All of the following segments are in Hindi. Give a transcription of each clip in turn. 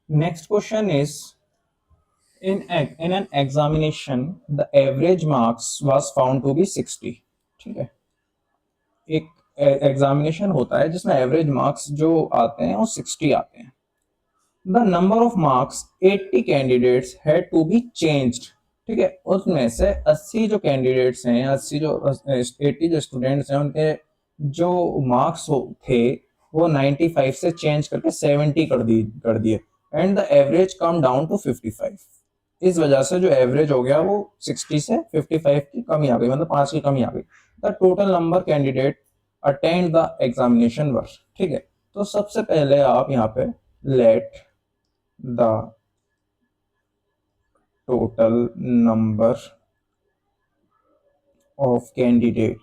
Next question is in an examination the average marks was found to be 60. ठीक है, एक एग्जामिनेशन होता है जिसमें एवरेज मार्क्स जो आते हैं वो 60 आते हैं। The number of marks 80 candidates had to be changed. ठीक है, उसमें से 80 जो कैंडिडेट्स हैं, 80 जो 80 जो स्टूडेंट्स हैं, उनके जो मार्क्स थे वो 95 से चेंज करके 70 कर दिए and the average come down to 55। इस वजह से जो एवरेज हो गया वो 60 से 55 की कमी आ गई, मतलब 5 की कमी आ गई। The total number candidate attend the examination were. ठीक है, तो सबसे पहले आप यहाँ पे let the total number of candidate,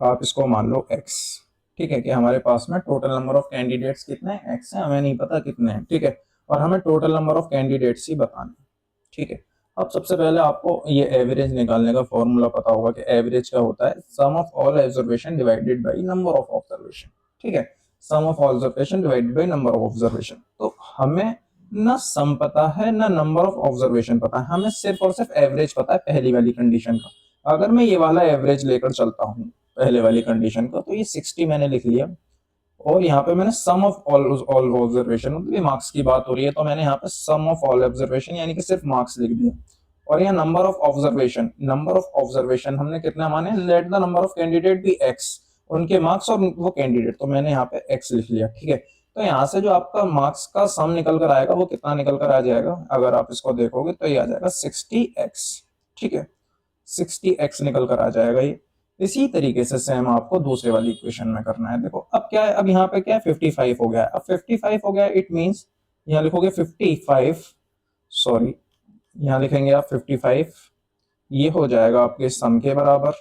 आप इसको मान लो x। ठीक है, कि हमारे पास में टोटल नंबर ऑफ कैंडिडेट्स कितने हैं, x है, हमें नहीं पता कितने हैं। ठीक है, और हमें टोटल नंबर ऑफ कैंडिडेट्स ही बताना। ठीक है, अब सबसे पहले आपको ये एवरेज निकालने का फॉर्मूला पता होगा कि एवरेज क्या होता है, sum of all observation divided by number of observation. ठीक है, sum of observation divided by number of observation. तो हमें ना सम पता है ना नंबर ऑफ ऑब्जर्वेशन पता है, हमें सिर्फ और सिर्फ एवरेज पता है पहली वाली कंडीशन का। अगर मैं ये वाला एवरेज लेकर चलता हूँ पहले वाली कंडीशन का, तो ये 60 मैंने लिख लिया और यहाँ पे मैंने सम ऑफ ऑल ऑब्जर्वेशन, मतलब ये मार्क्स की बात हो रही है तो मैंने यहाँ पे सम ऑफ ऑल ऑब्जर्वेशन यानी कि सिर्फ मार्क्स लिख दिया। और यहाँ number of observation, number of observation हमने कितना माने, let the number of candidate be X, उनके मार्क्स और वो कैंडिडेट, तो मैंने यहाँ पे एक्स लिख लिया। ठीक है, तो यहाँ से जो आपका मार्क्स का सम निकल कर आएगा वो कितना निकल कर आ जाएगा, अगर आप इसको देखोगे तो ये आ जाएगा 60x। ठीक है, 60x निकल कर आ जाएगा ये। इसी तरीके से सेम आपको दूसरे वाली इक्वेशन में करना है। देखो अब क्या है, अब यहाँ पे क्या है, 55 हो गया है। अब 55 हो गया, इट मींस यहाँ लिखोगे 55, सॉरी यहाँ लिखेंगे आप 55, ये हो जाएगा आपके सम के बराबर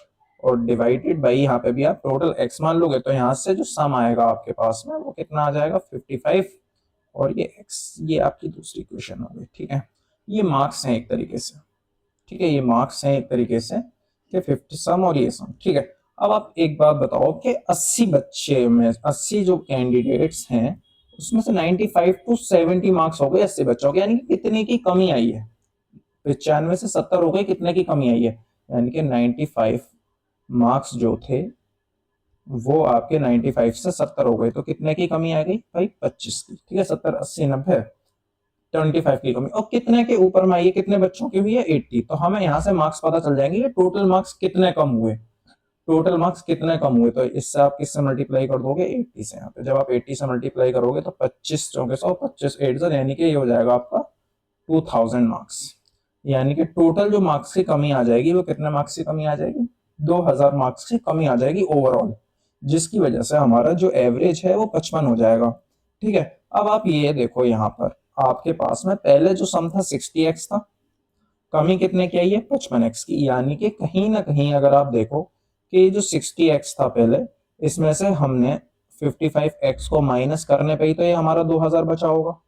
और डिवाइडेड बाई यहाँ पे भी आप टोटल x मान लोगे तो यहाँ से जो सम आएगा आपके पास में वो कितना आ जाएगा 55 और ये x, ये आपकी दूसरी इक्वेशन होगी। ठीक है, ये मार्क्स हैं एक तरीके से। ठीक है, ये मार्क्स हैं एक तरीके से कि 50 सम और ये सम। ठीक है, अब आप एक बात बताओ कि 80 बच्चे में 80 जो कैंडिडेट्स हैं उसमें से 95 टू 70 मार्क्स हो गए 80 बच्चों के, यानी कि कितने की कमी आई है, 95 से 70 हो गए, कितने की कमी आई है, यानी कि 95 मार्क्स जो थे वो आपके 95 से 70 हो गए, तो कितने की कमी आ गई भाई 25 की। ठीक है, 70 80 90 25 की कमी, और कितने के ऊपर में आई है, कितने बच्चों की हुई है 80। तो हमें यहाँ से मार्क्स पता चल जाएंगे टोटल मार्क्स कितने कम हुए, टोटल मार्क्स कितने कम हुए। तो इससे आप किससे मल्टीप्लाई कर दोगे 80 से। यहाँ पे जब आप 80 से मल्टीप्लाई करोगे तो 25 चौके 100, 25 8 सर, यानी कि ये हो जाएगा आपका 2000 मार्क्स। यानी कि टोटल जो मार्क्स की कमी आ जाएगी वो कितने मार्क्स की कमी आ जाएगी, 2000 मार्क्स की कमी आ जाएगी ओवरऑल, जिसकी वजह से हमारा जो एवरेज है वो 55 हो जाएगा। ठीक है, अब आप ये देखो यहाँ पर आपके पास में पहले जो सम था 60x था, कमी कितने की आई है 55x की, यानी कि कहीं ना कहीं अगर आप देखो कि जो 60x था पहले, इसमें से हमने 55x को माइनस करने पे ही तो ये हमारा 2000 बचा होगा।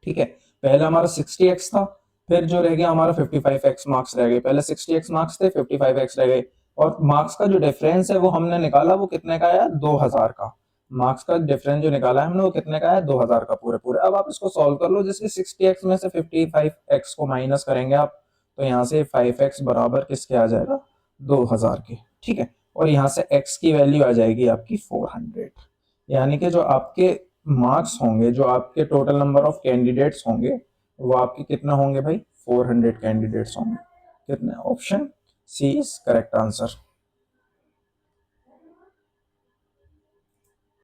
ठीक है, पहले हमारा 60x था, फिर जो रह गया हमारा 55x मार्क्स रह गए, पहले 60x मार्क्स थे 55x रह गए, और मार्क्स का जो डिफरेंस है वो हमने निकाला, वो कितने का आया 2000 का। मार्क्स का डिफरेंस जो निकाला है हमने वो कितने का है 2000 का पूरे पूरे। अब आप इसको सॉल्व कर लो, जिसके 60x में से 55x को माइनस करेंगे आप, तो यहाँ से 5x बराबर किसके आ जाएगा 2000 के। ठीक है, और यहाँ से x की वैल्यू आ जाएगी आपकी 400, यानी कि जो आपके मार्क्स होंगे, जो आपके टोटल नंबर ऑफ कैंडिडेट्स होंगे वो आपके कितना होंगे भाई 400 कैंडिडेट्स होंगे। कितने, option C is correct answer.